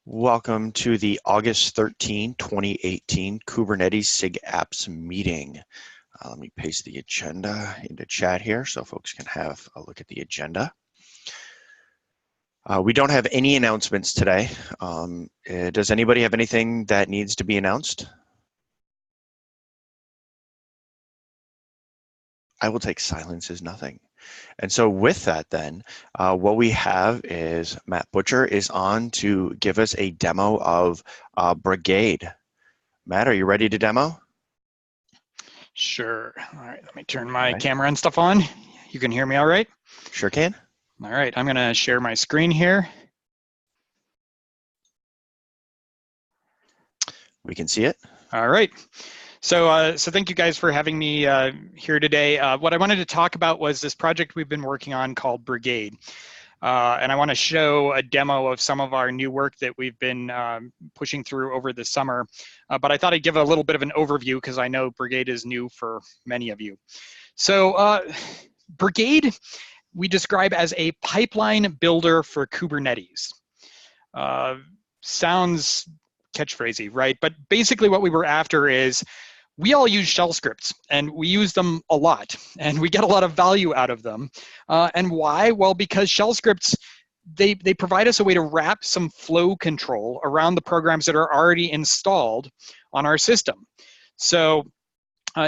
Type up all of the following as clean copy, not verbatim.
Welcome to the August 13, 2018 Kubernetes SIG Apps meeting. Let me paste the agenda into chat here so folks can have a look at the agenda. We don't have any announcements today. Does anybody have anything that needs to be announced? I will take silence as nothing. And so with that then, what we have is Matt Butcher is on to give us a demo of Brigade. Matt, are you ready to demo? Sure. All right, let me turn my camera and stuff on. You can hear me all right? Sure can. All right, I'm gonna share my screen here. We can see it. All right. So thank you guys for having me here today. What I wanted to talk about was this project we've been working on called Brigade. And I want to show a demo of some of our new work that we've been pushing through over the summer. But I thought I'd give a little bit of an overview because I know Brigade is new for many of you. So Brigade, we describe as a pipeline builder for Kubernetes. Sounds catchphrasey, right? But basically what we were after is we all use shell scripts and we use them a lot and we get a lot of value out of them. And why? Well, because shell scripts, they provide us a way to wrap some flow control around the programs that are already installed on our system. So,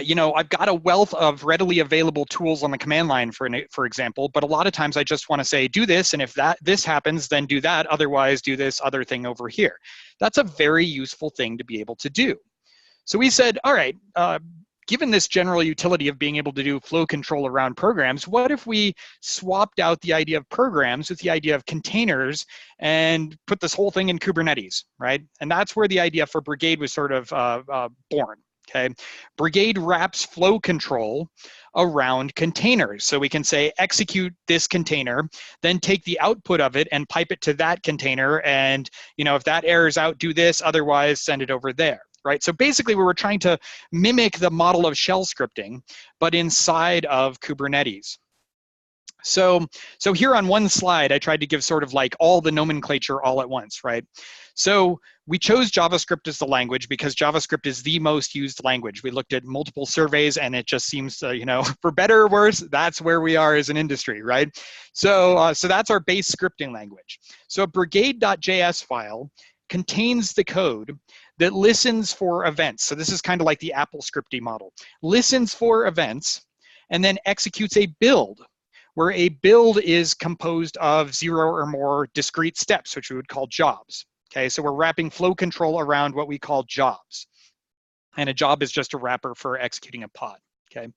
you know, I've got a wealth of readily available tools on the command line, for example, but a lot of times I just want to say, do this, and if this happens, then do that, otherwise do this other thing over here. That's a very useful thing to be able to do. So we said, all right, given this general utility of being able to do flow control around programs, what if we swapped out the idea of programs with the idea of containers and put this whole thing in Kubernetes, right? And that's where the idea for Brigade was sort of born. Okay, Brigade wraps flow control around containers. So we can say execute this container, then take the output of it and pipe it to that container. And you know, if that errors out, do this, otherwise send it over there, right? So basically we were trying to mimic the model of shell scripting, but inside of Kubernetes. So here on one slide, I tried to give sort of like all the nomenclature all at once, right? So we chose JavaScript as the language because JavaScript is the most used language. We looked at multiple surveys and it just seems to, you know, for better or worse, that's where we are as an industry, right? So that's our base scripting language. So a brigade.js file contains the code that listens for events. So this is kind of like the Apple scripty model. Listens for events and then executes a build, where a build is composed of 0 or more discrete steps, which we would call jobs. Okay, so we're wrapping flow control around what we call jobs. And a job is just a wrapper for executing a pod, okay?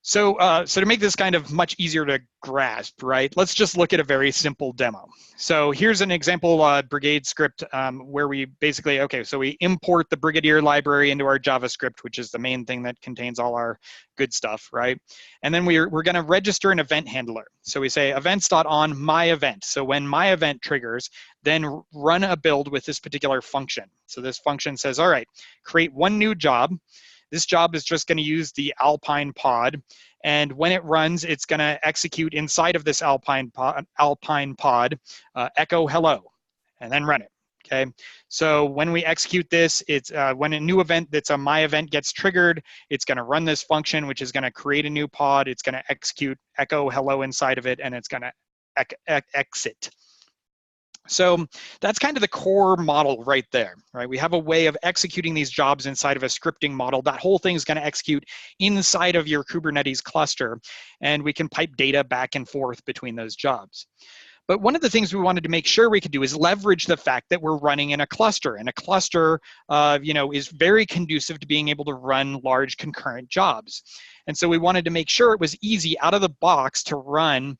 So to make this kind of much easier to grasp, right, let's just look at a very simple demo. So here's an example Brigade script where we basically, okay, so we import the Brigadier library into our JavaScript, which is the main thing that contains all our good stuff, right? And then we're going to register an event handler. So we say events.onMyEvent. So when my event triggers, then run a build with this particular function. So this function says, all right, create one new job. This job is just going to use the Alpine pod, and when it runs, it's going to execute inside of this Alpine pod, echo hello, and then run it. Okay, so when we execute this, it's when a new event that's a my event gets triggered, it's going to run this function, which is going to create a new pod. It's going to execute echo hello inside of it, and it's going to exit. So that's kind of the core model right there, right? We have a way of executing these jobs inside of a scripting model. That whole thing is going to execute inside of your Kubernetes cluster, and we can pipe data back and forth between those jobs. But one of the things we wanted to make sure we could do is leverage the fact that we're running in a cluster, and a cluster, you know, is very conducive to being able to run large concurrent jobs. And so we wanted to make sure it was easy out of the box to run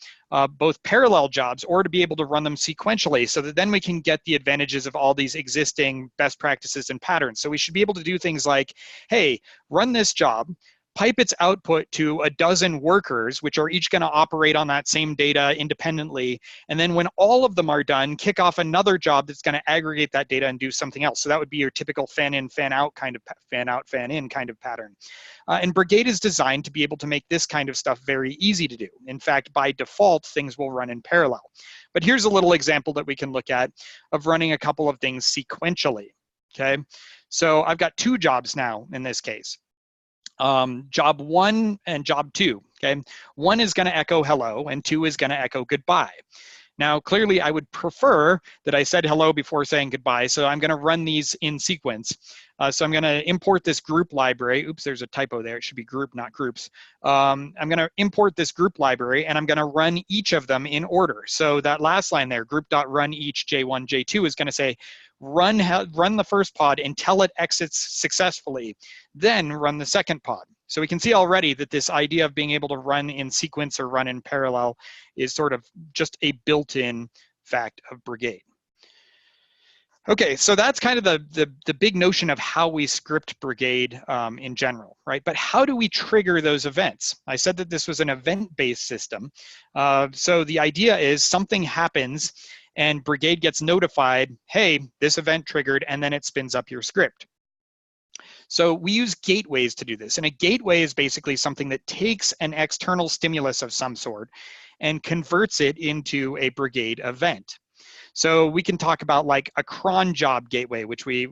both parallel jobs or to be able to run them sequentially so that then we can get the advantages of all these existing best practices and patterns. So we should be able to do things like, hey, run this job, pipe its output to a dozen workers, which are each going to operate on that same data independently. And then when all of them are done, kick off another job that's going to aggregate that data and do something else. So that would be your typical fan in, fan out kind of fan out, fan in kind of pattern. And Brigade is designed to be able to make this kind of stuff very easy to do. In fact, by default, things will run in parallel. But here's a little example that we can look at of running a couple of things sequentially, okay? So I've got two jobs now in this case. Job 1 and job 2, okay? 1 is gonna echo hello and 2 is gonna echo goodbye. Now, clearly I would prefer that I said hello before saying goodbye, so I'm gonna run these in sequence. So I'm gonna import this group library. Oops, there's a typo there. It should be group, not groups. I'm gonna import this group library and I'm gonna run each of them in order. So that last line there, group.run each J1, J2 is gonna say, run the first pod until it exits successfully, then run the second pod. So we can see already that this idea of being able to run in sequence or run in parallel is sort of just a built-in fact of Brigade. Okay, so that's kind of the big notion of how we script Brigade in general, right? But how do we trigger those events? I said that this was an event-based system. So the idea is something happens and Brigade gets notified, hey, this event triggered, and then it spins up your script. So we use gateways to do this. And a gateway is basically something that takes an external stimulus of some sort and converts it into a Brigade event. So we can talk about like a cron job gateway, which we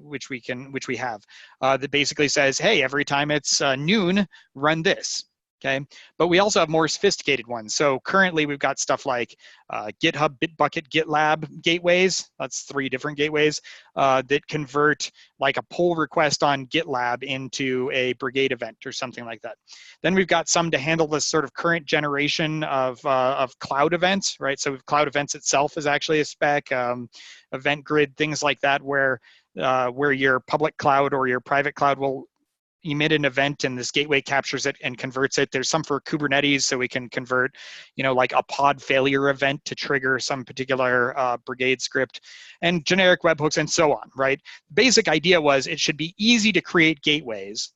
have, that basically says, hey, every time it's noon, run this. Okay, but we also have more sophisticated ones. So currently we've got stuff like GitHub, Bitbucket, GitLab gateways. That's 3 different gateways that convert like a pull request on GitLab into a Brigade event or something like that. Then we've got some to handle this sort of current generation of cloud events, right? So cloud events itself is actually a spec, event grid, things like that, where your public cloud or your private cloud will emit an event and this gateway captures it and converts it. There's some for Kubernetes, so we can convert, like a pod failure event to trigger some particular Brigade script, and generic webhooks and so on, right? Basic idea was it should be easy to create gateways,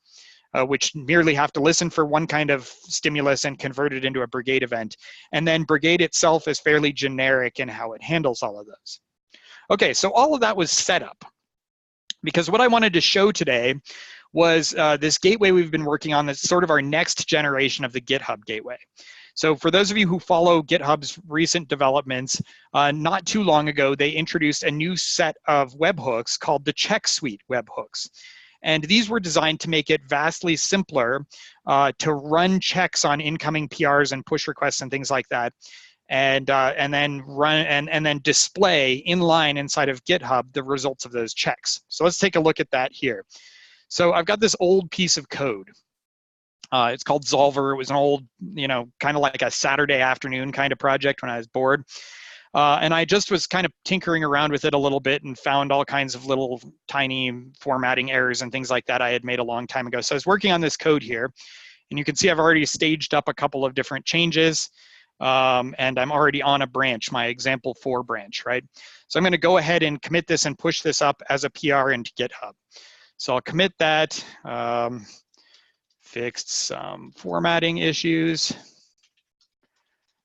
which merely have to listen for one kind of stimulus and convert it into a Brigade event. And then Brigade itself is fairly generic in how it handles all of those. Okay, so all of that was set up because what I wanted to show today was this gateway we've been working on that's sort of our next generation of the GitHub gateway. So for those of you who follow GitHub's recent developments, not too long ago, they introduced a new set of webhooks called the Check Suite webhooks. And these were designed to make it vastly simpler to run checks on incoming PRs and push requests and things like that. And then run and then display inline inside of GitHub the results of those checks. So let's take a look at that here. So I've got this old piece of code. It's called Zolver. It was an old, kind of like a Saturday afternoon kind of project when I was bored. And I just was kind of tinkering around with it a little bit and found all kinds of little tiny formatting errors and things like that I had made a long time ago. So I was working on this code here, and you can see I've already staged up a couple of different changes. And I'm already on a branch, my example 4 branch, right? So I'm going to go ahead and commit this and push this up as a PR into GitHub. So I'll commit that, fixed some formatting issues.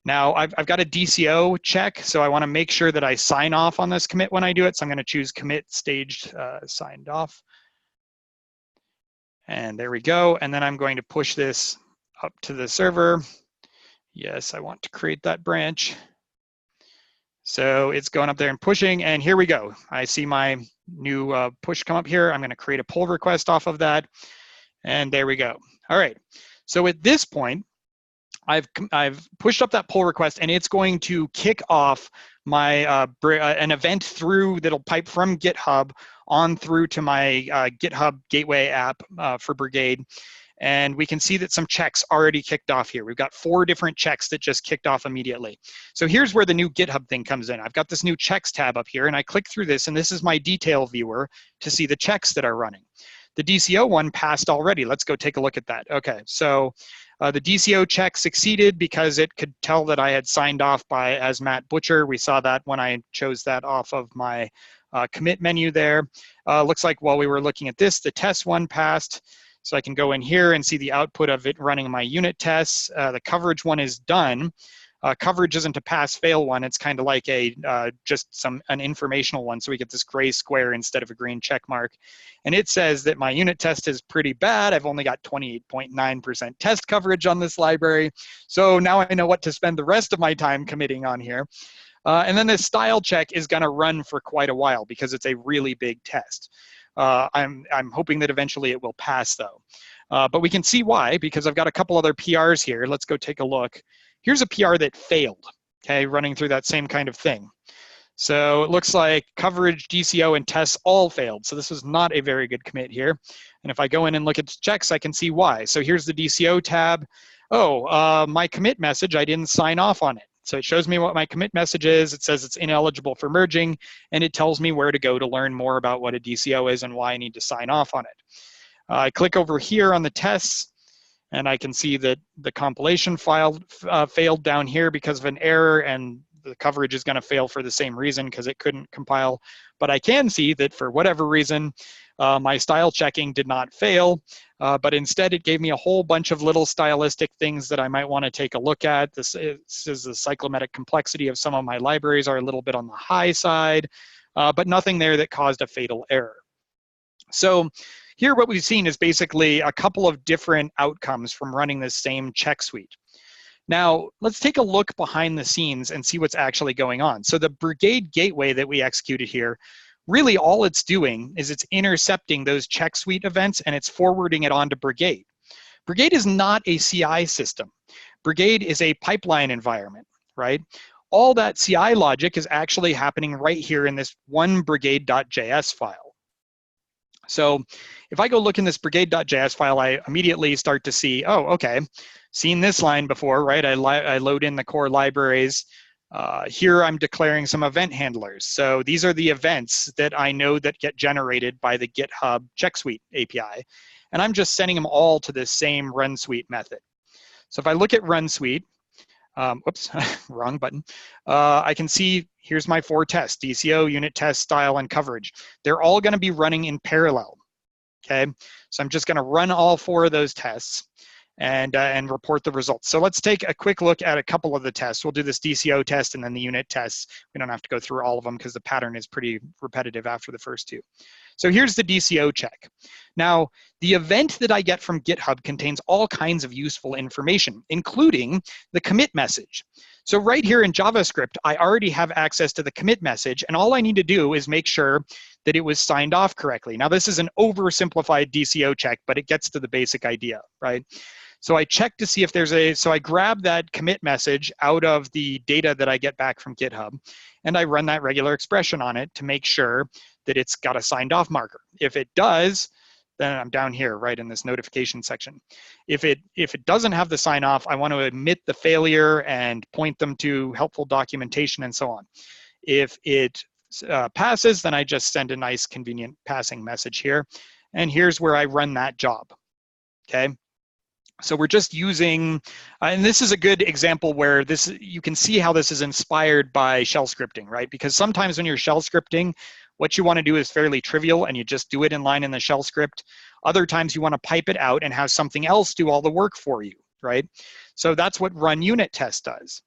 Now I've got a DCO check, so I want to make sure that I sign off on this commit when I do it. So I'm going to choose commit staged signed off. And there we go. And then I'm going to push this up to the server. Yes, I want to create that branch. So it's going up there and pushing, and here we go. I see my new push come up here. I'm going to create a pull request off of that, and there we go. All right. So at this point, I've pushed up that pull request, and it's going to kick off my an event through that'll pipe from GitHub on through to my GitHub gateway app for Brigade. And we can see that some checks already kicked off here. We've got 4 different checks that just kicked off immediately. So here's where the new GitHub thing comes in. I've got this new checks tab up here, and I click through this, and this is my detail viewer to see the checks that are running. The DCO one passed already. Let's go take a look at that. Okay, so the DCO check succeeded because it could tell that I had signed off as Matt Butcher. We saw that when I chose that off of my commit menu there. Looks like while we were looking at this, the test one passed. So I can go in here and see the output of it running my unit tests. The coverage one is done. Coverage isn't a pass-fail one. It's kind of like just an informational one. So we get this gray square instead of a green check mark. And it says that my unit test is pretty bad. I've only got 28.9% test coverage on this library. So now I know what to spend the rest of my time committing on here. And then this style check is going to run for quite a while because it's a really big test. I'm hoping that eventually it will pass though. But we can see why, because I've got a couple other PRs here. Let's go take a look. Here's a PR that failed, okay, running through that same kind of thing. So it looks like coverage, DCO, and tests all failed. So this was not a very good commit here. And if I go in and look at the checks, I can see why. So here's the DCO tab. Oh, my commit message, I didn't sign off on it. So it shows me what my commit message is. It says it's ineligible for merging, and it tells me where to go to learn more about what a DCO is and why I need to sign off on it. I click over here on the tests, and I can see that the compilation file failed down here because of an error, and the coverage is going to fail for the same reason because it couldn't compile. But I can see that for whatever reason, my style checking did not fail, but instead it gave me a whole bunch of little stylistic things that I might want to take a look at. This is the cyclomatic complexity of some of my libraries are a little bit on the high side, but nothing there that caused a fatal error. So here what we've seen is basically a couple of different outcomes from running this same check suite. Now, let's take a look behind the scenes and see what's actually going on. So the Brigade gateway that we executed here, really all it's doing is it's intercepting those check suite events and it's forwarding it on to Brigade. Brigade is not a CI system. Brigade is a pipeline environment, right? All that CI logic is actually happening right here in this one brigade.js file. So if I go look in this brigade.js file, I immediately start to see, oh, okay, seen this line before, right? I load in the core libraries. Here I'm declaring some event handlers. So these are the events that I know that get generated by the GitHub Check Suite API. And I'm just sending them all to this same run suite method. So if I look at run suite, whoops, wrong button. I can see here's my 4 tests, DCO, unit test, style, and coverage. They're all going to be running in parallel, okay? So I'm just going to run all 4 of those tests and report the results. So let's take a quick look at a couple of the tests. We'll do this DCO test and then the unit tests. We don't have to go through all of them because the pattern is pretty repetitive after the first 2. So here's the DCO check. Now, the event that I get from GitHub contains all kinds of useful information, including the commit message. So right here in JavaScript, I already have access to the commit message, and all I need to do is make sure that it was signed off correctly. Now, this is an oversimplified DCO check, but it gets to the basic idea, right? So I check to see if there's so I grab that commit message out of the data that I get back from GitHub, and I run that regular expression on it to make sure that it's got a signed off marker. If it does, then I'm down here, right in this notification section. If it doesn't have the sign off, I want to admit the failure and point them to helpful documentation and so on. If it passes, then I just send a nice convenient passing message here. And here's where I run that job, okay? So we're just using, and this is a good example where you can see how this is inspired by shell scripting, right? Because sometimes when you're shell scripting, what you want to do is fairly trivial and you just do it in line in the shell script. Other times you want to pipe it out and have something else do all the work for you, right? So that's what run unit test does.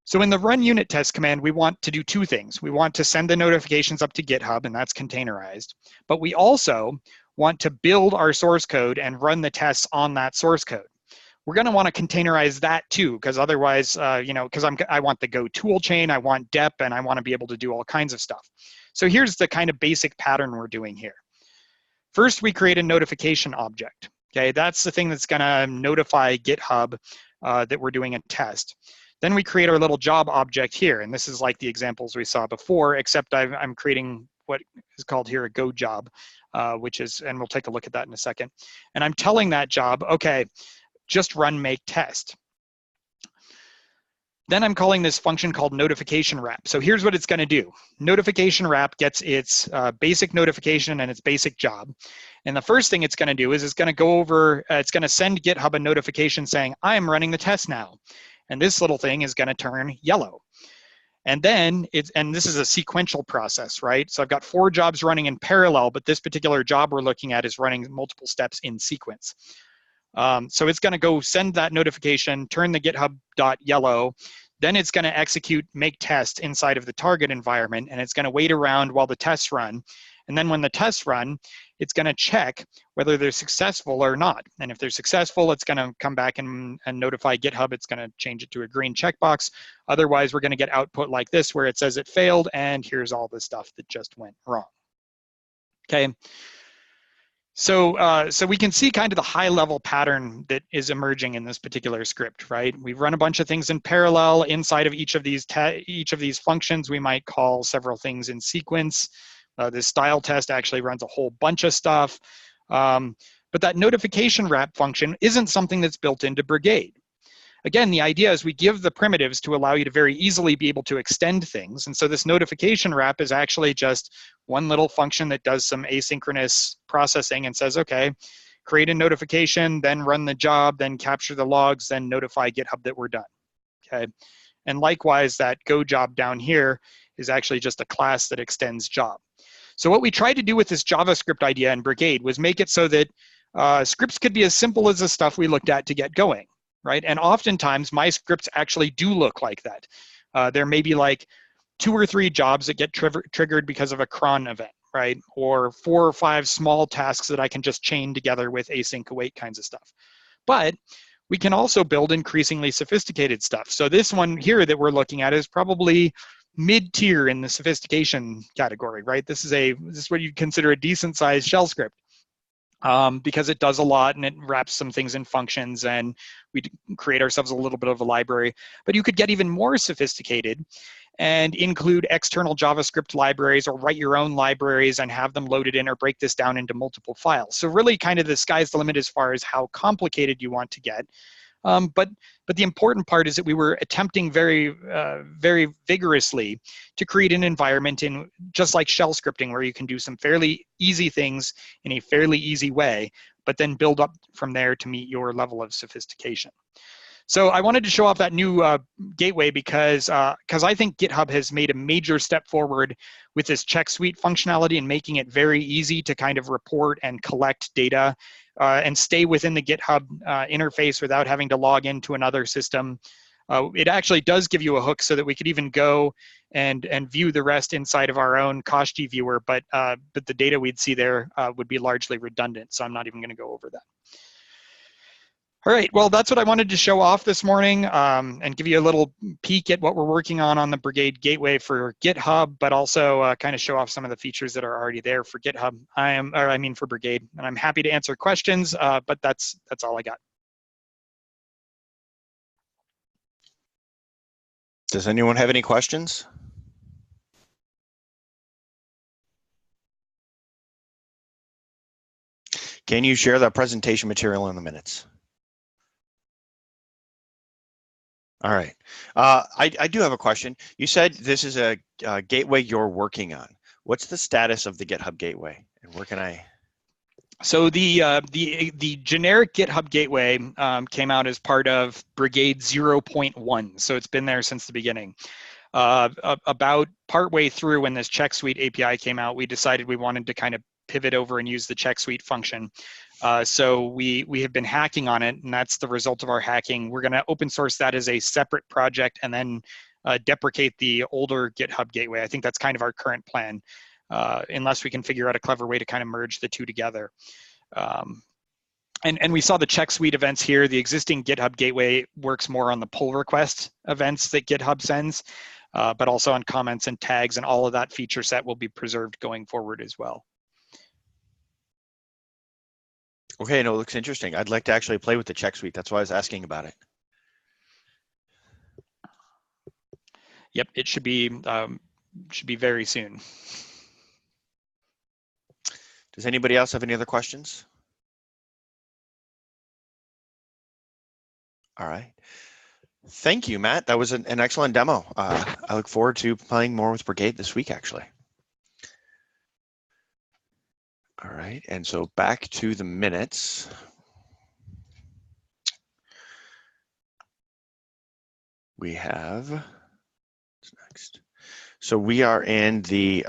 So in the run unit test command, we want to do 2 things. We want to send the notifications up to GitHub, and that's containerized. But we also want to build our source code and run the tests on that source code. We're going to want to containerize that too, because otherwise, because I want the Go tool chain, I want dep, and I want to be able to do all kinds of stuff. So here's the kind of basic pattern we're doing here. First, we create a notification object. Okay, that's the thing that's going to notify GitHub that we're doing a test. Then we create our little job object here, and this is like the examples we saw before, except I'm creating what is called here a Go job, which is, and we'll take a look at that in a second. And I'm telling that job, okay, just run make test. Then I'm calling this function called notification wrap. So here's what it's going to do. Notification wrap gets its basic notification and its basic job. And the first thing it's going to do is it's going to go over, it's going to send GitHub a notification saying, I'm running the test now. And this little thing is going to turn yellow. And then and this is a sequential process, right? So I've got 4 jobs running in parallel, but this particular job we're looking at is running multiple steps in sequence. So it's going to go send that notification, turn the GitHub.yellow, then it's going to execute make test inside of the target environment, and it's going to wait around while the tests run. And then when the tests run, it's going to check whether they're successful or not. And if they're successful, it's going to come back and notify GitHub. It's going to change it to a green checkbox. Otherwise, we're going to get output like this where it says it failed, and here's all the stuff that just went wrong. Okay. So we can see kind of the high-level pattern that is emerging in this particular script, right? We've run a bunch of things in parallel. Inside of each of these functions, we might call several things in sequence. This style test actually runs a whole bunch of stuff. But that notification wrap function isn't something that's built into Brigade. Again, the idea is we give the primitives to allow you to very easily be able to extend things. And so this notification wrap is actually just one little function that does some asynchronous processing and says, okay, create a notification, then run the job, then capture the logs, then notify GitHub that we're done, okay? And likewise, that go job down here is actually just a class that extends job. So what we tried to do with this JavaScript idea in Brigade was make it so that scripts could be as simple as the stuff we looked at to get going. Right? And oftentimes my scripts actually do look like that. There may be like 2 or 3 jobs that get triggered because of a cron event, right? Or 4 or 5 small tasks that I can just chain together with async await kinds of stuff. But we can also build increasingly sophisticated stuff. So this one here that we're looking at is probably mid-tier in the sophistication category, right? This is what you'd consider a decent sized shell script. Because it does a lot and it wraps some things in functions, and we create ourselves a little bit of a library. But you could get even more sophisticated and include external JavaScript libraries or write your own libraries and have them loaded in or break this down into multiple files. So really kind of the sky's the limit as far as how complicated you want to get. But the important part is that we were attempting very vigorously to create an environment in just like shell scripting, where you can do some fairly easy things in a fairly easy way, but then build up from there to meet your level of sophistication. So I wanted to show off that new gateway because I think GitHub has made a major step forward with this check suite functionality and making it very easy to kind of report and collect data and stay within the GitHub interface without having to log into another system. It actually does give you a hook so that we could even go and view the rest inside of our own Kashti viewer, but the data we'd see there would be largely redundant, so I'm not even going to go over that. All right, well, that's what I wanted to show off this morning and give you a little peek at what we're working on the Brigade Gateway for GitHub, but also kind of show off some of the features that are already there for GitHub. For Brigade, and I'm happy to answer questions, but that's all I got. Does anyone have any questions? Can you share that presentation material in the minutes? All right. I do have a question. You said this is a gateway you're working on. What's the status of the GitHub gateway, and where can I? So the generic GitHub gateway came out as part of Brigade 0.1. So it's been there since the beginning. About partway through, when this check suite API came out, we decided we wanted to kind of pivot over and use the check suite function. So we have been hacking on it, and that's the result of our hacking. We're going to open source that as a separate project and then deprecate the older GitHub gateway. I think that's kind of our current plan, unless we can figure out a clever way to kind of merge the two together. And we saw the check suite events here. The existing GitHub gateway works more on the pull request events that GitHub sends, but also on comments and tags, and all of that feature set will be preserved going forward as well. Okay, no, it looks interesting. I'd like to actually play with the check suite. That's why I was asking about it. Yep, it should be very soon. Does anybody else have any other questions? All right. Thank you, Matt. That was an excellent demo. I look forward to playing more with Brigade this week, actually. All right, and so back to the minutes. We have, what's next? So we are in the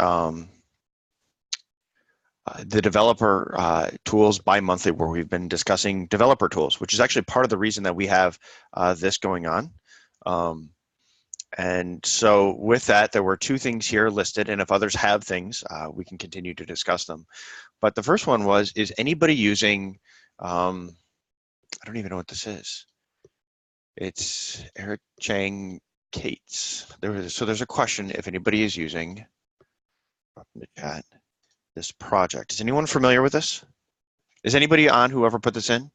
developer tools bi-monthly, where we've been discussing developer tools, which is actually part of the reason that we have this going on. And so with that, there were two things here listed, and if others have things, we can continue to discuss them. But the first one was, is anybody using, I don't even know what this is. It's Eric Chang Cates. So there's a question if anybody is using, in the chat, this project. Is anyone familiar with this? Is anybody on whoever put this in?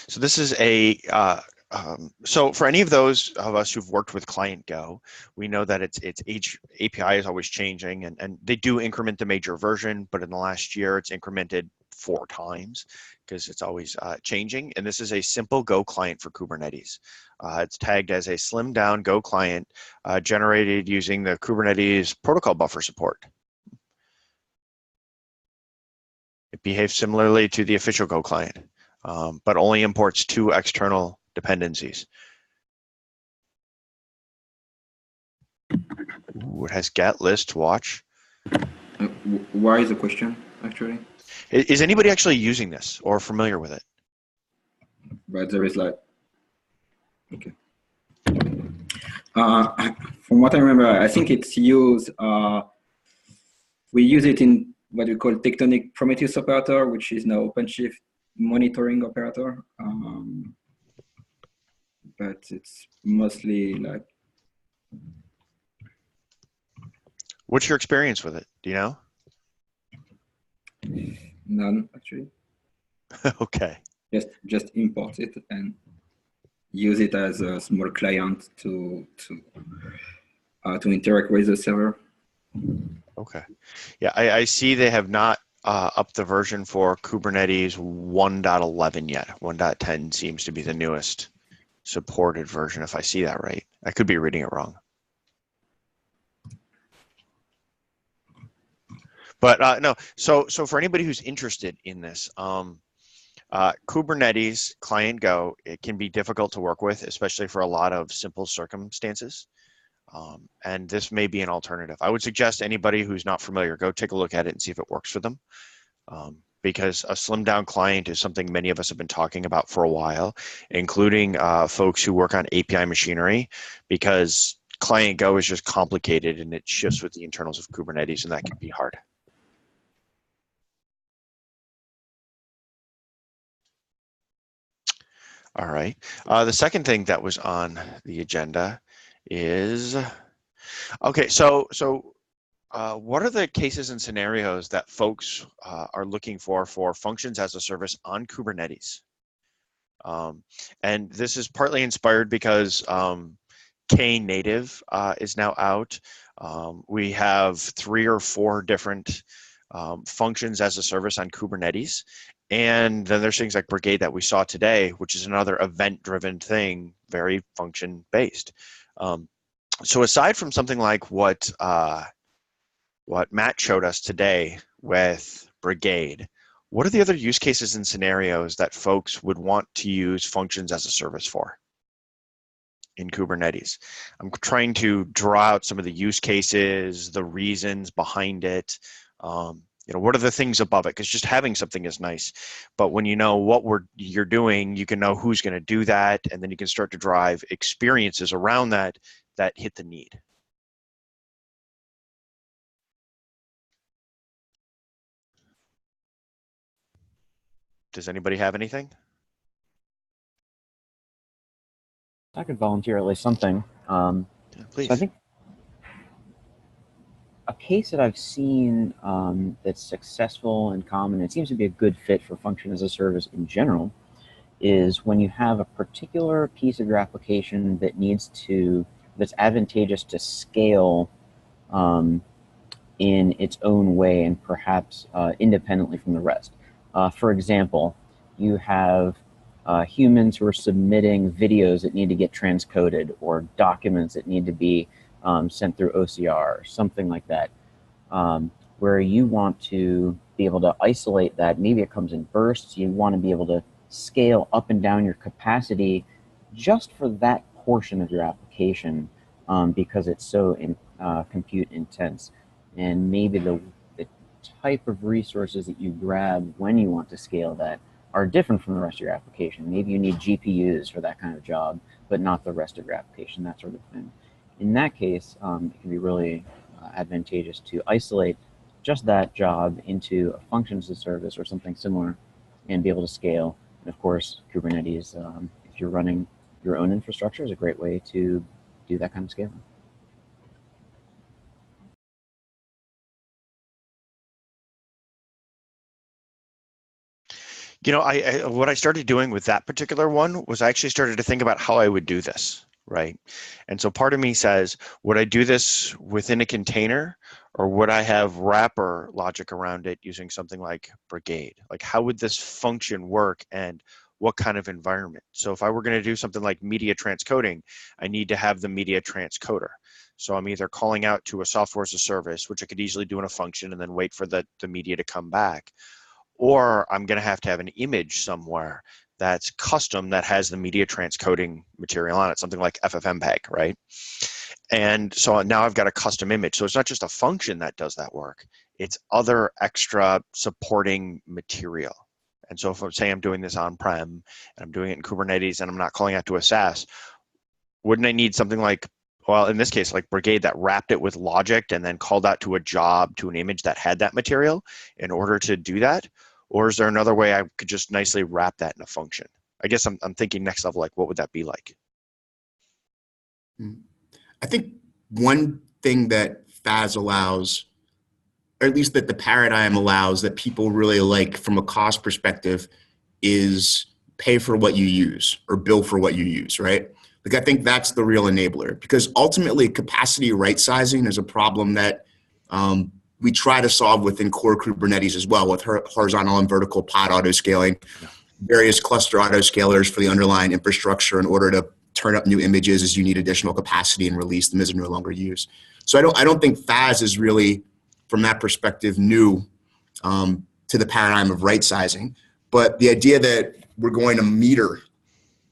So this is a, so for any of those of us who've worked with Client Go, we know that its API is always changing, and they do increment the major version, but in the last year it's incremented 4 times because it's always changing. And this is a simple Go client for Kubernetes. It's tagged as a slimmed down Go client generated using the Kubernetes protocol buffer support. It behaves similarly to the official Go client. But only imports 2 external dependencies. Ooh, it has get, list, watch. Why is the question, actually? Is anybody actually using this or familiar with it? But there is like, okay. From what I remember, I think it's used, we use it in what we call tectonic Prometheus operator, which is now OpenShift monitoring operator, but it's mostly like. What's your experience with it? Do you know? None, actually. Okay. Just import it and use it as a small client to interact with the server. Okay. Yeah, I see they have not upped the version for Kubernetes 1.11 yet. 1.10 seems to be the newest supported version, if I see that right. I could be reading it wrong. But no, so for anybody who's interested in this, Kubernetes Client Go, it can be difficult to work with, especially for a lot of simple circumstances. And this may be an alternative. I would suggest anybody who's not familiar, go take a look at it and see if it works for them. Because a slimmed down client is something many of us have been talking about for a while, including folks who work on API machinery, because Client Go is just complicated and it shifts with the internals of Kubernetes, and that can be hard. All right. The second thing that was on the agenda is, okay, so what are the cases and scenarios that folks are looking for functions as a service on Kubernetes? And this is partly inspired because Knative is now out. We have 3 or 4 different functions as a service on Kubernetes. And then there's things like Brigade that we saw today, which is another event-driven thing, very function-based. So aside from something like what Matt showed us today with Brigade, what are the other use cases and scenarios that folks would want to use functions as a service for in Kubernetes? I'm trying to draw out some of the use cases, the reasons behind it. You know, what are the things above it? Because just having something is nice, but when you know what you're doing, you can know who's going to do that, and then you can start to drive experiences around that hit the need. Does anybody have anything? I could volunteer at least something. Yeah, please. So I think a case that I've seen that's successful and common, it seems to be a good fit for function as a service in general, is when you have a particular piece of your application that that's advantageous to scale in its own way and perhaps independently from the rest. For example, you have humans who are submitting videos that need to get transcoded, or documents that need to be sent through OCR, something like that, where you want to be able to isolate that. Maybe it comes in bursts. You want to be able to scale up and down your capacity just for that portion of your application because it's so compute intense. And maybe the type of resources that you grab when you want to scale that are different from the rest of your application. Maybe you need GPUs for that kind of job, but not the rest of your application, that sort of thing. In that case, it can be really advantageous to isolate just that job into a function as a service or something similar and be able to scale. And of course, Kubernetes, if you're running your own infrastructure, is a great way to do that kind of scaling. You know, what I started doing with that particular one was I actually started to think about how I would do this, right? And so part of me says, would I do this within a container, or would I have wrapper logic around it using something like Brigade? Like, how would this function work, and what kind of environment? So if I were going to do something like media transcoding, I need to have the media transcoder. So I'm either calling out to a software as a service, which I could easily do in a function and then wait for the media to come back, or I'm going to have an image somewhere that's custom that has the media transcoding material on it, something like FFmpeg, right? And so now I've got a custom image. So it's not just a function that does that work, it's other extra supporting material. And so if I'm saying I'm doing this on-prem and I'm doing it in Kubernetes and I'm not calling out to a SaaS, wouldn't I need something like, well, in this case, like Brigade, that wrapped it with logic and then called out to a job, to an image that had that material in order to do that? Or is there another way I could just nicely wrap that in a function? I guess I'm thinking next level, like, what would that be like? I think one thing that FAS allows, or at least that the paradigm allows, that people really like from a cost perspective, is pay for what you use or bill for what you use, right? Like, I think that's the real enabler, because ultimately capacity right sizing is a problem that we try to solve within core Kubernetes as well, with horizontal and vertical pod autoscaling, various cluster autoscalers for the underlying infrastructure in order to turn up new images as you need additional capacity and release them as they're no longer used. So I don't think FAS is really, from that perspective, new to the paradigm of right sizing. But the idea that we're going to meter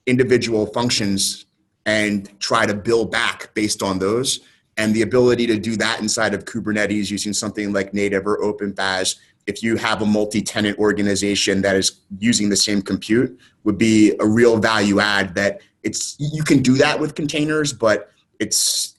individual functions and try to build back based on those, and the ability to do that inside of Kubernetes using something like native or OpenFAS, if you have a multi-tenant organization that is using the same compute, would be a real value add. That you can do that with containers, but it's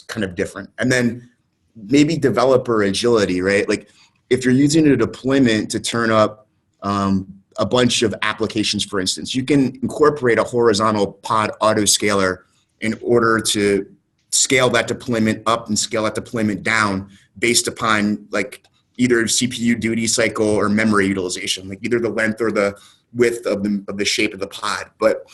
kind of different. And then maybe developer agility, right? Like, if you're using a deployment to turn up a bunch of applications, for instance, you can incorporate a horizontal pod autoscaler in order to scale that deployment up and scale that deployment down based upon like either CPU duty cycle or memory utilization, like either the length or the width of the shape of the pod. But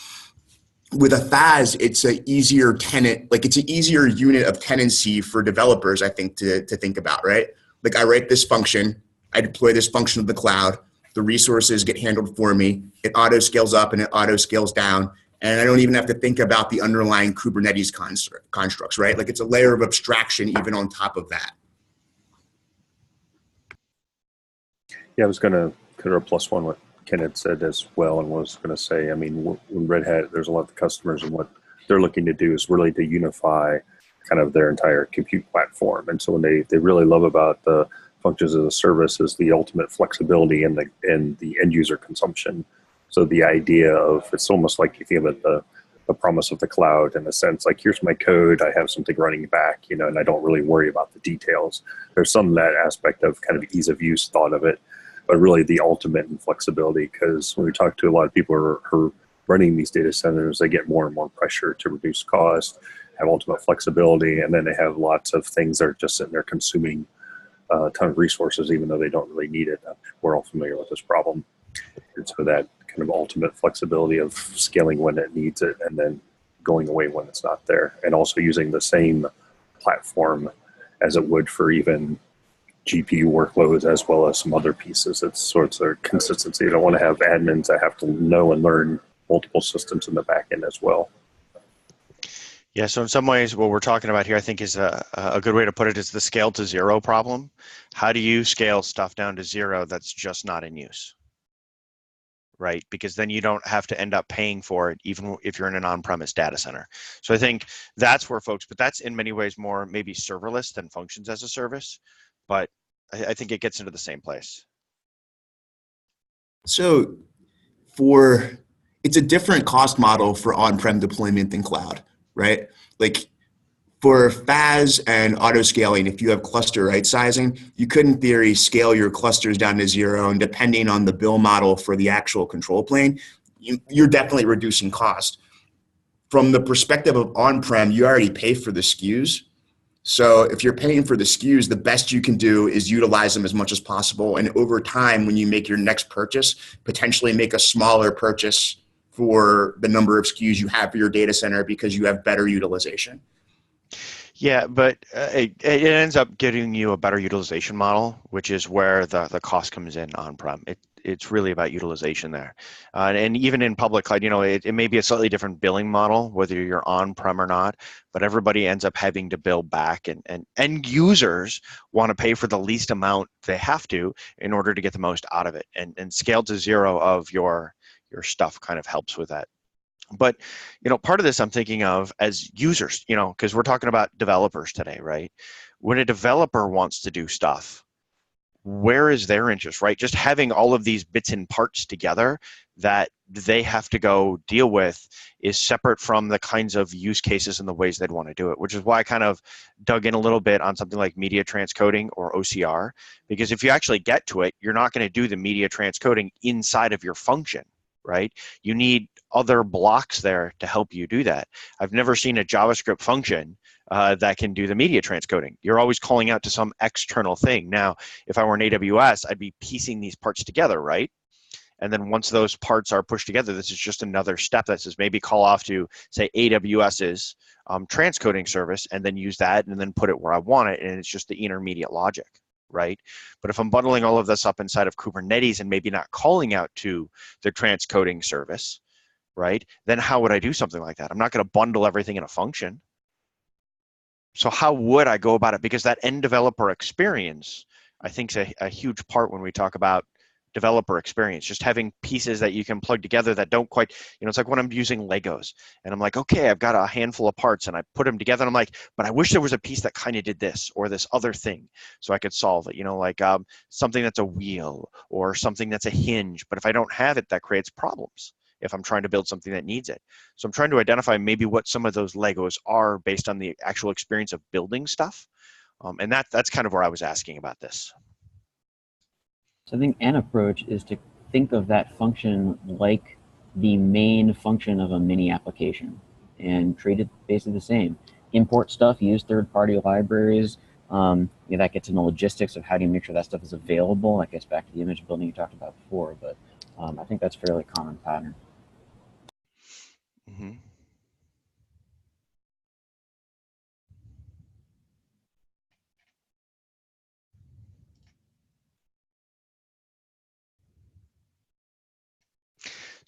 with a FAS, it's an easier tenant, like it's an easier unit of tenancy for developers, I think, to think about, right? Like, I write this function, I deploy this function to the cloud, the resources get handled for me, it auto scales up and it auto scales down, and I don't even have to think about the underlying Kubernetes constructs, right? Like, it's a layer of abstraction even on top of that. Yeah, I was going to kind of plus one what Ken had said as well, and was going to say, I mean, when Red Hat, there's a lot of customers, and what they're looking to do is really to unify kind of their entire compute platform. And so when they really love about the functions as a service is the ultimate flexibility in the end user consumption. So the idea of, it's almost like you think of it, the promise of the cloud, in a sense, like, here's my code, I have something running back, you know, and I don't really worry about the details. There's some of that aspect of kind of ease of use thought of it, but really the ultimate in flexibility, because when we talk to a lot of people who are running these data centers, they get more and more pressure to reduce cost, have ultimate flexibility, and then they have lots of things that are just sitting there consuming a ton of resources, even though they don't really need it. We're all familiar with this problem. And so that kind of ultimate flexibility of scaling when it needs it and then going away when it's not there, and also using the same platform as it would for even GPU workloads as well as some other pieces. It's sorts of consistency. You don't want to have admins that have to know and learn multiple systems in the back end as well. Yeah, so in some ways, what we're talking about here, I think, is a good way to put it is the scale to zero problem. How do you scale stuff down to zero that's just not in use, right? Because then you don't have to end up paying for it, even if you're in an on-premise data center. So I think that's where folks, but that's in many ways more maybe serverless than functions as a service, but I think it gets into the same place. So it's a different cost model for on-prem deployment than cloud, right? Like for FAS and auto scaling, if you have cluster right sizing, you could in theory scale your clusters down to 0, and depending on the bill model for the actual control plane, you're definitely reducing cost. From the perspective of on-prem, you already pay for the SKUs. So if you're paying for the SKUs, the best you can do is utilize them as much as possible. And over time, when you make your next purchase, potentially make a smaller purchase for the number of SKUs you have for your data center because you have better utilization. Yeah, but it ends up getting you a better utilization model, which is where the cost comes in on-prem. It's really about utilization there. And even in public cloud, it may be a slightly different billing model, whether you're on-prem or not, but everybody ends up having to bill back, and end users want to pay for the least amount they have to in order to get the most out of it. And scale to 0 of your stuff kind of helps with that. But, part of this I'm thinking of as users, because we're talking about developers today, right? When a developer wants to do stuff, where is their interest, right? Just having all of these bits and parts together that they have to go deal with is separate from the kinds of use cases and the ways they'd want to do it, which is why I kind of dug in a little bit on something like media transcoding or OCR, because if you actually get to it, you're not going to do the media transcoding inside of your function, right? You need other blocks there to help you do that. I've never seen a JavaScript function that can do the media transcoding. You're always calling out to some external thing. Now, if I were in AWS, I'd be piecing these parts together, right? And then once those parts are pushed together, this is just another step that says maybe call off to, say, AWS's transcoding service, and then use that and then put it where I want it, and it's just the intermediate logic, right? But if I'm bundling all of this up inside of Kubernetes and maybe not calling out to the transcoding service, right, then how would I do something like that? I'm not going to bundle everything in a function. So how would I go about it? Because that end developer experience, I think, is a huge part when we talk about developer experience. Just having pieces that you can plug together that don't quite, it's like when I'm using Legos and I'm like, okay, I've got a handful of parts and I put them together and I'm like, but I wish there was a piece that kind of did this or this other thing so I could solve it, like something that's a wheel or something that's a hinge. But if I don't have it, that creates problems if I'm trying to build something that needs it. So I'm trying to identify maybe what some of those Legos are based on the actual experience of building stuff. And that's kind of where I was asking about this. So I think an approach is to think of that function like the main function of a mini application and treat it basically the same. Import stuff, use third-party libraries. That gets into logistics of how do you make sure that stuff is available. That gets back to the image building you talked about before, but I think that's a fairly common pattern. Mm-hmm.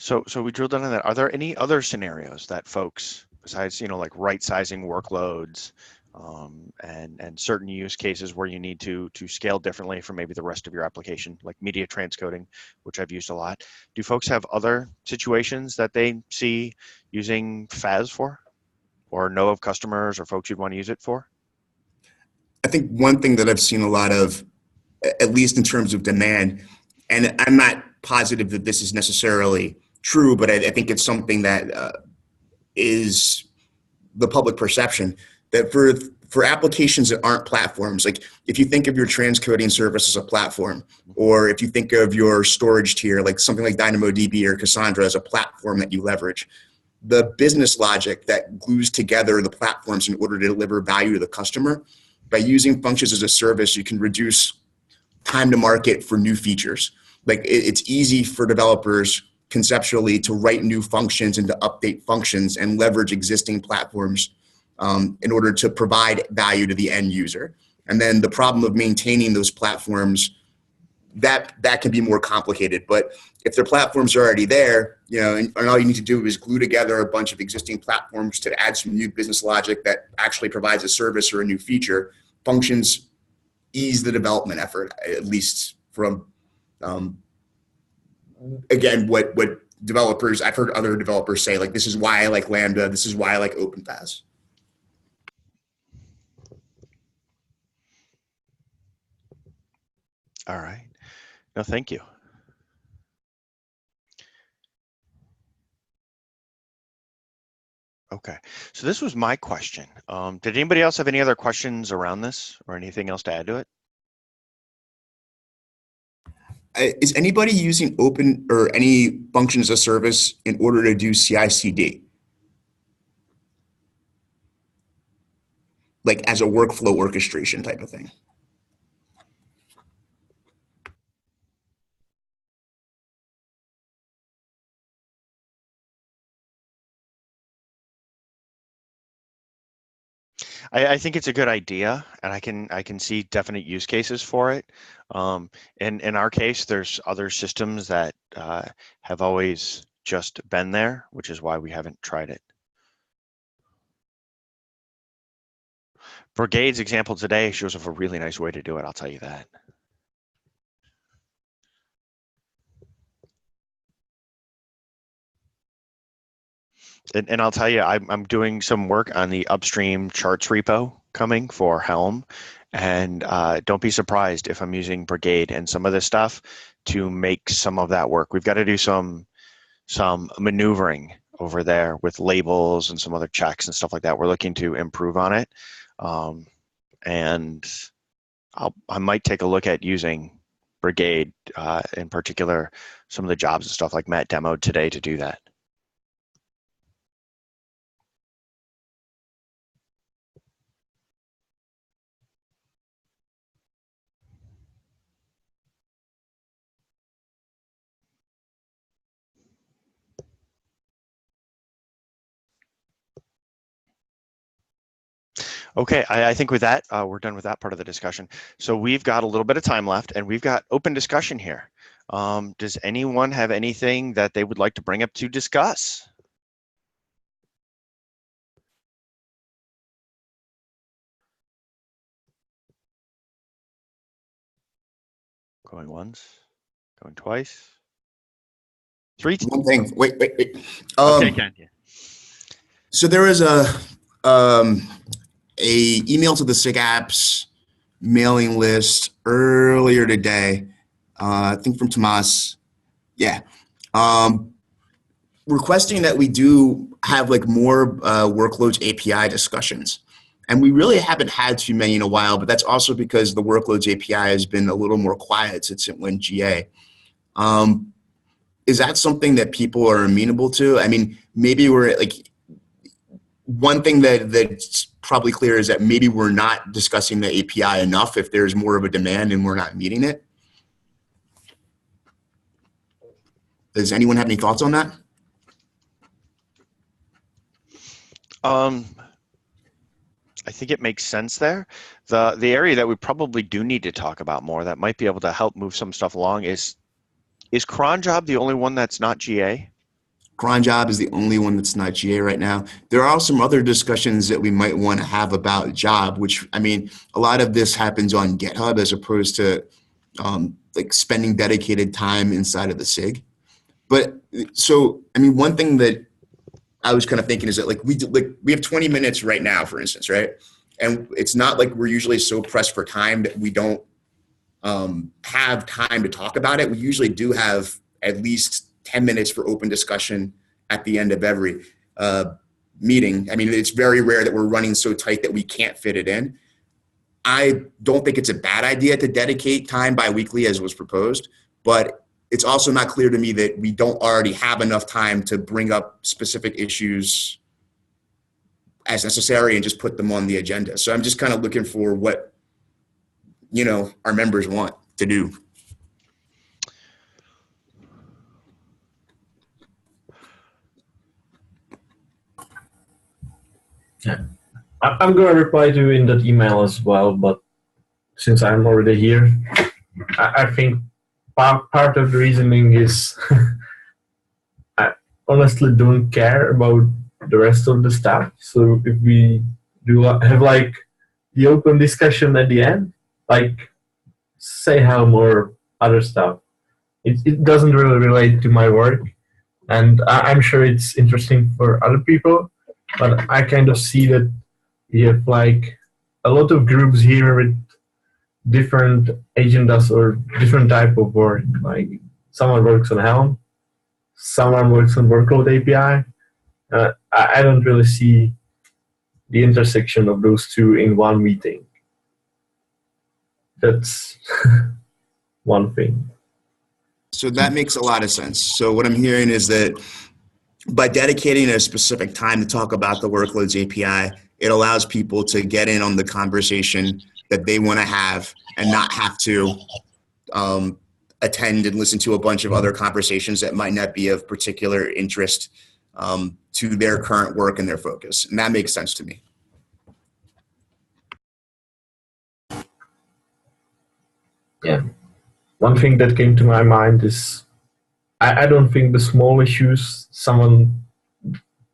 So we drilled down on that. Are there any other scenarios that folks, besides like right sizing workloads and certain use cases where you need to scale differently from maybe the rest of your application, like media transcoding, which I've used a lot? Do folks have other situations that they see using FAS for, or know of customers or folks you'd want to use it for? I think one thing that I've seen a lot of, at least in terms of demand, and I'm not positive that this is necessarily true, but I think it's something that is the public perception, that for applications that aren't platforms, like if you think of your transcoding service as a platform, or if you think of your storage tier, like something like DynamoDB or Cassandra as a platform that you leverage, the business logic that glues together the platforms in order to deliver value to the customer, by using functions as a service, you can reduce time to market for new features. Like it's easy for developers conceptually to write new functions and to update functions and leverage existing platforms in order to provide value to the end user. And then the problem of maintaining those platforms, that can be more complicated. But if their platforms are already there, and all you need to do is glue together a bunch of existing platforms to add some new business logic that actually provides a service or a new feature, functions ease the development effort, at least from, again, what developers, I've heard other developers say, like, this is why I like Lambda, this is why I like OpenFAS. All right. No, thank you. Okay, so this was my question. Did anybody else have any other questions around this or anything else to add to it? Is anybody using open or any functions as a service in order to do CI/CD? Like as a workflow orchestration type of thing? I think it's a good idea, and I can see definite use cases for it. In our case, there's other systems that have always just been there, which is why we haven't tried it. Brigade's example today shows us a really nice way to do it, I'll tell you that. And I'll tell you, I'm doing some work on the upstream charts repo coming for Helm. And don't be surprised if I'm using Brigade and some of this stuff to make some of that work. We've got to do some maneuvering over there with labels and some other checks and stuff like that. We're looking to improve on it. And I might take a look at using Brigade, in particular, some of the jobs and stuff like Matt demoed today to do that. Okay, I think with that, we're done with that part of the discussion. So we've got a little bit of time left, and we've got open discussion here. Does anyone have anything that they would like to bring up to discuss? Going once, going twice, three. One thing, wait. Okay, Ken. So there is a email to the SIG Apps mailing list earlier today, I think from Tomas. Yeah. Requesting that we do have like more workloads API discussions. And we really haven't had too many in a while, but that's also because the workloads API has been a little more quiet since it went GA. Is that something that people are amenable to? I mean, maybe we're like, one thing that's probably clear is that maybe we're not discussing the API enough if there's more of a demand and we're not meeting it. Does anyone have any thoughts on that? I think it makes sense there. The area that we probably do need to talk about more that might be able to help move some stuff along is cron job the only one that's not GA? Cron job is the only one that's not GA right now. There are some other discussions that we might want to have about job, which, I mean, a lot of this happens on GitHub as opposed to like spending dedicated time inside of the SIG. But so, I mean, one thing that I was kind of thinking is that like we have 20 minutes right now, for instance, right? And it's not like we're usually so pressed for time that we don't have time to talk about it. We usually do have at least 10 minutes for open discussion at the end of every meeting. I mean, it's very rare that we're running so tight that we can't fit it in. I don't think it's a bad idea to dedicate time bi-weekly as was proposed, but it's also not clear to me that we don't already have enough time to bring up specific issues as necessary and just put them on the agenda. So I'm just kind of looking for what, you know, our members want to do. Yeah, I'm going to reply to you in that email as well, but since I'm already here, I think part of the reasoning is I honestly don't care about the rest of the stuff. So if we do have like the open discussion at the end, like say how more other stuff. It doesn't really relate to my work, and I'm sure it's interesting for other people, but I kind of see that we have like a lot of groups here with different agendas or different type of work. Like someone works on Helm, someone works on workload API. I don't really see the intersection of those two in one meeting. That's one thing. So that makes a lot of sense. So what I'm hearing is that by dedicating a specific time to talk about the Workloads API, it allows people to get in on the conversation that they want to have and not have to attend and listen to a bunch of other conversations that might not be of particular interest to their current work and their focus. And that makes sense to me. Yeah. One thing that came to my mind is I don't think the small issues someone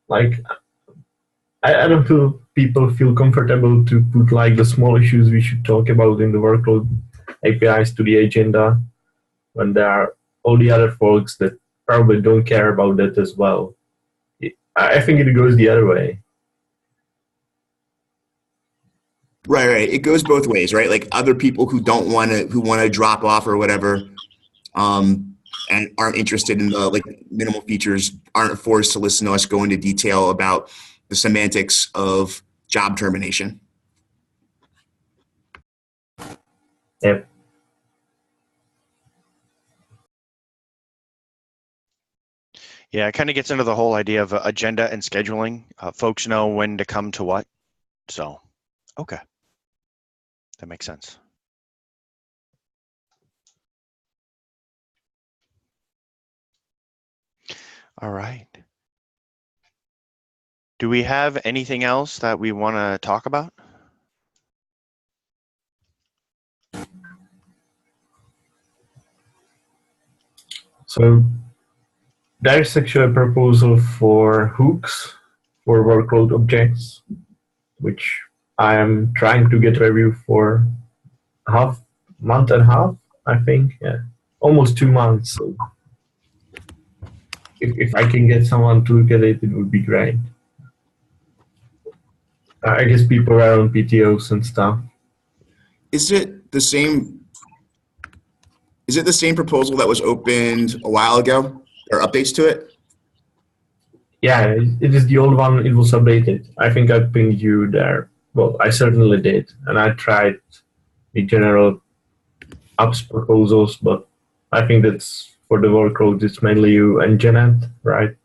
like I don't feel people feel comfortable to put like the small issues we should talk about in the workload APIs to the agenda when there are all the other folks that probably don't care about that as well. I think it goes the other way. Right. It goes both ways, right? Like other people who don't want to, who want to drop off or whatever, and aren't interested in the like minimal features, aren't forced to listen to us go into detail about the semantics of job termination. Yep. Yeah, it kind of gets into the whole idea of agenda and scheduling. Folks know when to come to what. So, okay. That makes sense. All right. Do we have anything else that we want to talk about? So there's actually a proposal for hooks for workload objects, which I am trying to get review for month and a half, I think. Yeah, almost 2 months. So if I can get someone to look at it, it would be great. I guess people are on PTOs and stuff. Is it the same? Is it the same proposal that was opened a while ago, or updates to it? Yeah, it is the old one. It was updated. I think I pinged you there. Well, I certainly did, and I tried the general apps proposals, but I think that's for the workload. It's mainly you and Janet, right?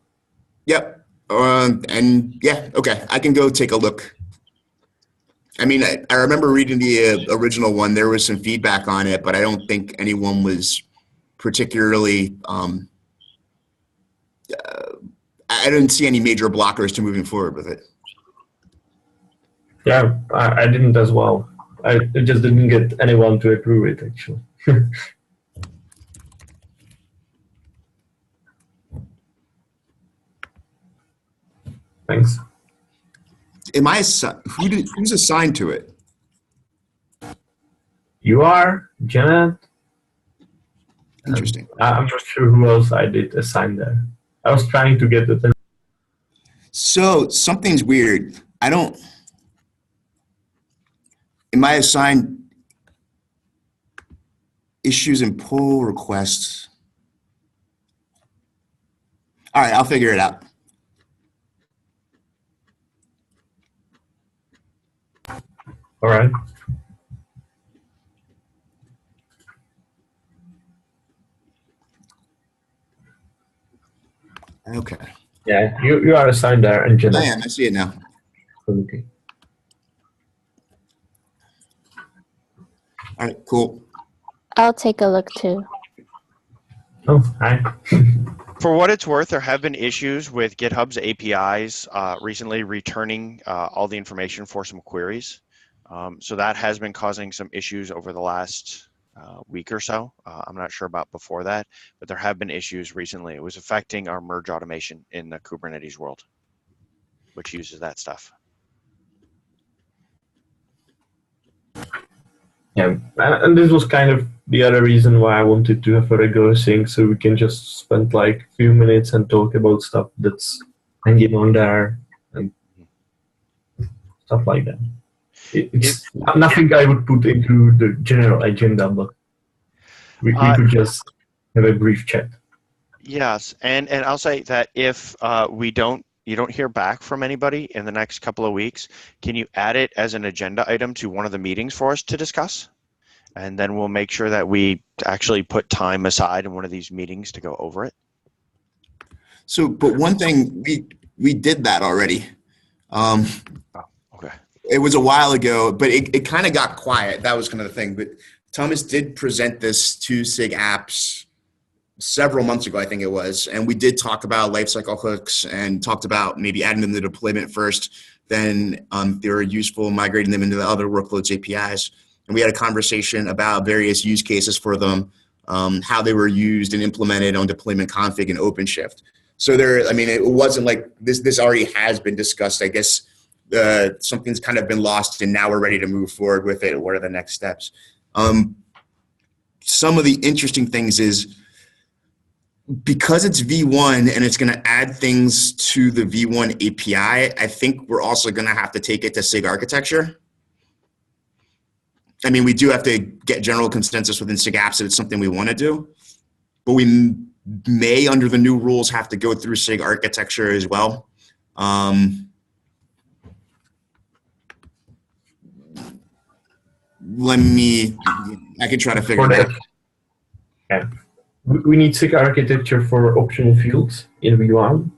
Yep. And yeah, okay. I can go take a look. I mean, I remember reading the original one. There was some feedback on it, but I don't think anyone was particularly, I didn't see any major blockers to moving forward with it. Yeah, I didn't as well. I just didn't get anyone to approve it, actually. Thanks. Am I who's assigned to it? You are, Janet. Interesting. I'm not sure who else I did assign there. I was trying to get the. So something's weird. Am I assigned issues and pull requests? All right, I'll figure it out. All right. Okay. Yeah, you are assigned there, and Janet. I am. I see it now. Okay. All right, cool. I'll take a look too. Oh, hi. For what it's worth, there have been issues with GitHub's APIs recently returning all the information for some queries. So that has been causing some issues over the last week or so. I'm not sure about before that, but there have been issues recently. It was affecting our merge automation in the Kubernetes world, which uses that stuff. Yeah, and this was kind of the other reason why I wanted to have a regular sync, so we can just spend like a few minutes and talk about stuff that's hanging on there and stuff like that. It's nothing I would put into the general agenda, but we could just have a brief chat. Yes, and I'll say that if we don't, you don't hear back from anybody in the next couple of weeks, can you add it as an agenda item to one of the meetings for us to discuss? And then we'll make sure that we actually put time aside in one of these meetings to go over it. So, but one thing, we did that already. Okay. It was a while ago, but it kind of got quiet. That was kind of the thing. But Thomas did present this to SIG Apps several months ago, I think it was. And we did talk about lifecycle hooks and talked about maybe adding them to deployment first, then if they were useful, migrating them into the other workloads APIs. And we had a conversation about various use cases for them, how they were used and implemented on deployment config and OpenShift. So it wasn't like this already has been discussed. I guess something's kind of been lost and now we're ready to move forward with it. What are the next steps? Some of the interesting things is because it's V1 and it's going to add things to the V1 API, I think we're also going to have to take it to SIG architecture. I mean, we do have to get general consensus within SIG Apps if it's something we want to do, but we may, under the new rules, have to go through SIG architecture as well. I can try to figure it out. Yeah. We need SIG architecture for optional fields in V1.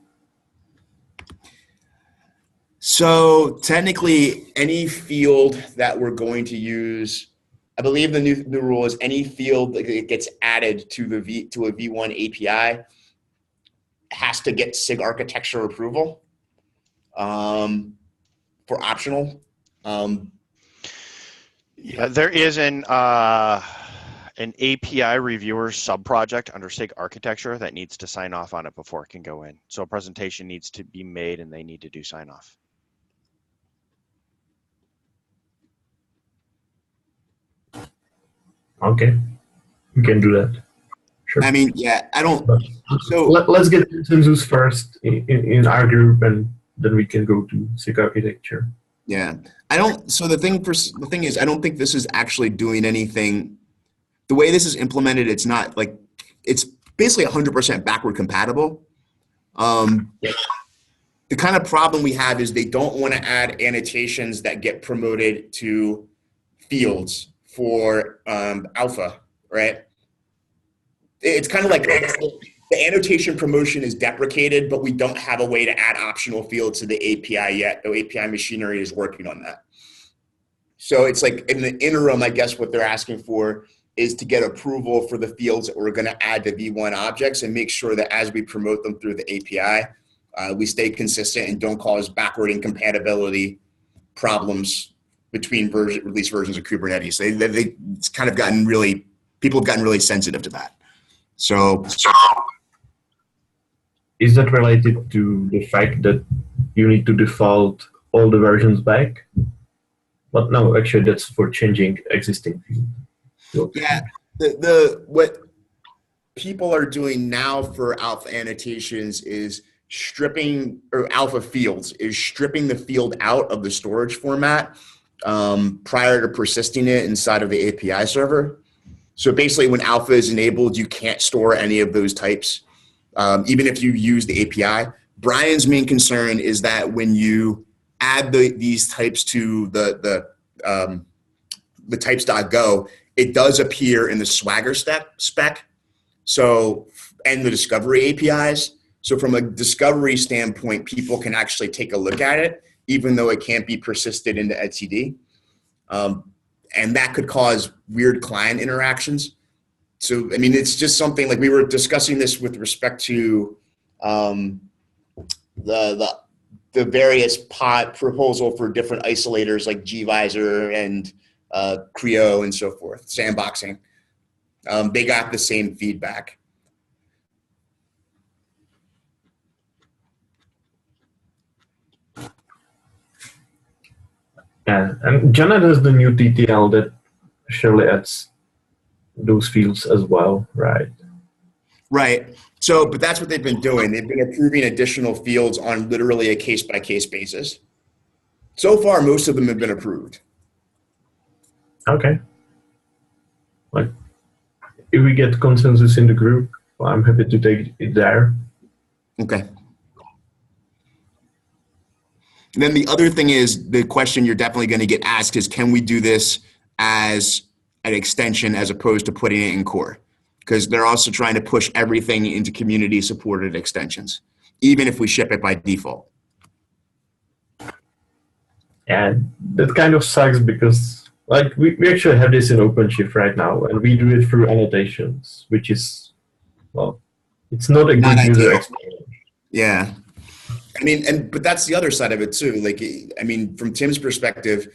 So technically, any field that we're going to use, I believe the new rule is any field that gets added to a V1 API has to get SIG architecture approval for optional. Yeah, there is an API reviewer subproject under SIG architecture that needs to sign off on it before it can go in. So a presentation needs to be made and they need to do sign off. Okay, we can do that. Sure. I mean, yeah, I don't. So let's get consensus first in our group, and then we can go to SIG architecture. Yeah, I don't. So the thing is, I don't think this is actually doing anything. The way this is implemented, it's not like it's basically 100% backward compatible. The kind of problem we have is they don't want to add annotations that get promoted to fields for alpha, right? It's kind of like the annotation promotion is deprecated, but we don't have a way to add optional fields to the API yet. The API machinery is working on that. So it's like in the interim, I guess what they're asking for is to get approval for the fields that we're going to add to V1 objects and make sure that as we promote them through the API, we stay consistent and don't cause backward incompatibility problems between release versions of Kubernetes. It's kind of gotten really, people have gotten really sensitive to that. So is that related to the fact that you need to default all the versions back? But no, actually that's for changing existing fields. Yeah, what people are doing now for alpha annotations is stripping, or alpha fields, is stripping the field out of the storage format prior to persisting it inside of the API server. So basically when alpha is enabled, you can't store any of those types, even if you use the API. Brian's main concern is that when you add these types to the types.go, it does appear in the Swagger spec, so, and the discovery APIs. So from a discovery standpoint, people can actually take a look at it, even though it can't be persisted into etcd. And that could cause weird client interactions. So, I mean, it's just something like we were discussing this with respect to the various pod proposal for different isolators like gvisor and Creo and so forth, sandboxing. They got the same feedback. Yeah, and Janet has the new TTL that surely adds those fields as well, right? Right. So, but that's what they've been doing. They've been approving additional fields on literally a case-by-case basis. So far, most of them have been approved. Okay. Like, if we get consensus in the group, well, I'm happy to take it there. Okay. And then the other thing is, the question you're definitely going to get asked is, can we do this as an extension as opposed to putting it in core? Because they're also trying to push everything into community-supported extensions, even if we ship it by default. Yeah, that kind of sucks because like we actually have this in OpenShift right now, and we do it through annotations, which is, well, it's not a good user experience. Yeah. I mean, but that's the other side of it too. Like, I mean, from Tim's perspective,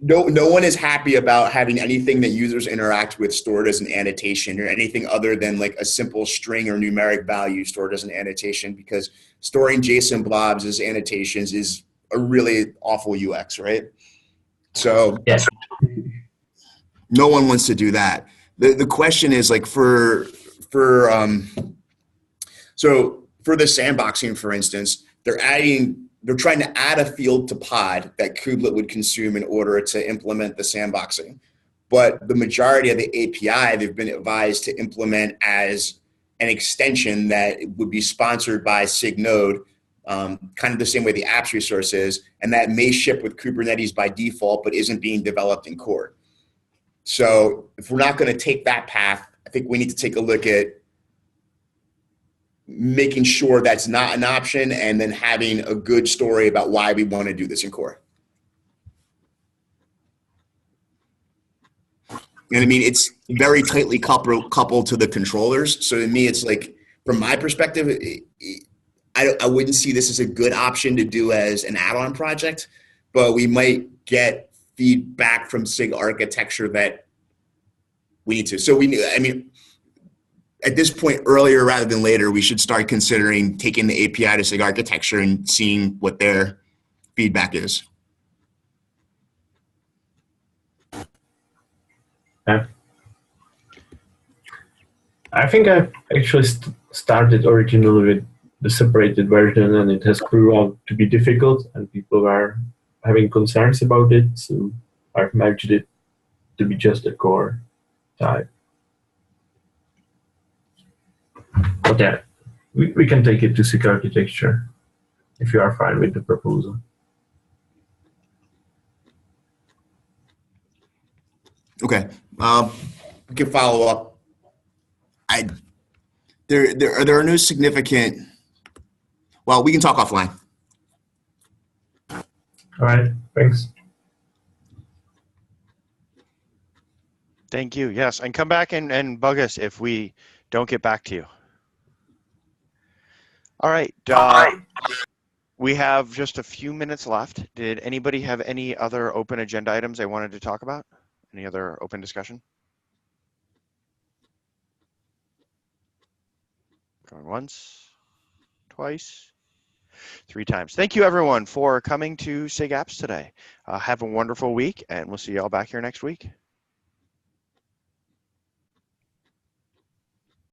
no one is happy about having anything that users interact with stored as an annotation, or anything other than like a simple string or numeric value stored as an annotation, because storing JSON blobs as annotations is a really awful UX, right? So yes, no one wants to do that. The question is like so for the sandboxing, for instance, they're trying to add a field to pod that Kubelet would consume in order to implement the sandboxing. But the majority of the API, they've been advised to implement as an extension that would be sponsored by SIG node, kind of the same way the apps resource is, and that may ship with Kubernetes by default, but isn't being developed in core. So if we're not going to take that path, I think we need to take a look at making sure that's not an option, and then having a good story about why we want to do this in core. And I mean, it's very tightly coupled to the controllers. So to me, it's like, from my perspective, I wouldn't see this as a good option to do as an add-on project, but we might get feedback from SIG architecture that we need to. So I mean, at this point, earlier rather than later, we should start considering taking the API to SIG architecture and seeing what their feedback is. yeah. I think I actually started originally with the separated version, and it has proved out to be difficult, and people were having concerns about it, so I've merged it to be just a core type. But yeah, we can take it to SIG architecture if you are fine with the proposal. Okay, we can follow up. There are no significant. Well, we can talk offline. All right, thanks. Thank you. Yes, and come back and bug us if we don't get back to you. All right. We have just a few minutes left. Did anybody have any other open agenda items they wanted to talk about? Any other open discussion? Going once, twice, 3 times. Thank you, everyone, for coming to SIG Apps today. Have a wonderful week, and we'll see you all back here next week.